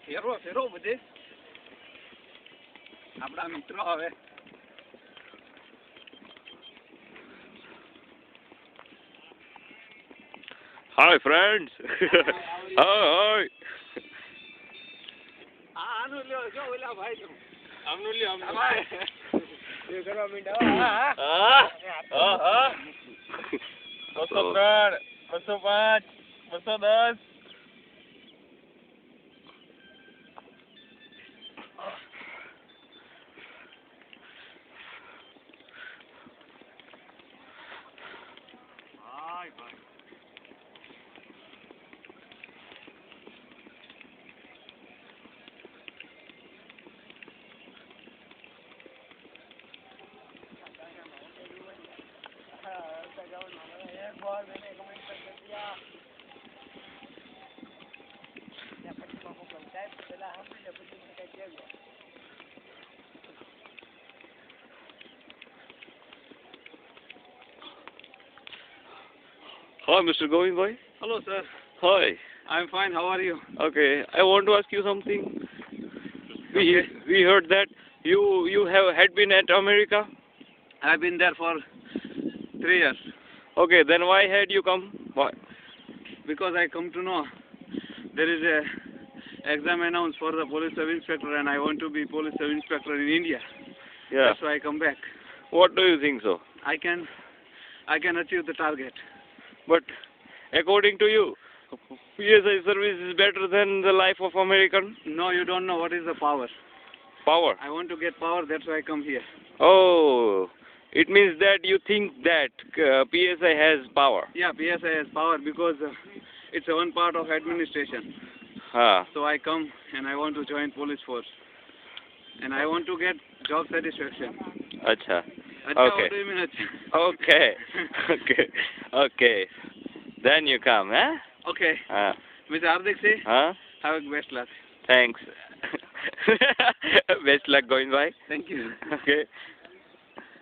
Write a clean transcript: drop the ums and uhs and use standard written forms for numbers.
ફેરો ફેરો બધે આપણા મિત્રો હવે Hi friends. Hi. આનું લ્યો જો ઓલા ભાઈ નું આમનું લ્યો આમનું. એ કરવા મીંડા હા. 203, 205, 210. હાય ભાઈ Hi, Mr. Govind. Hello sir, Hi. I'm fine. How are you? Okay, I want to ask you something. We heard that you had been at America. I've been there for 3 years Okay, then why had you come? Why? because I come to know there is a exam announced for the police sub-inspector and I want to be police sub-inspector in India. Yeah. That's why I come back. What do you think so? I can achieve the target. But according to you, PSI service is better than the life of American No, you don't know what is the power. power. I want to get power, that's why I come here. Oh, it means that you think that PSI has power. Yeah, PSI has power because it's one part of administration. Ah, So I come and I want to join police force. And I want to get job satisfaction. acha. Acha, Okay. what do you mean, acha? Okay. Okay. Then you come, eh? Okay. Mr. Hardik Singh, Huh? have a best luck. Thanks. Best luck, Govind bhai. Thank you. Okay.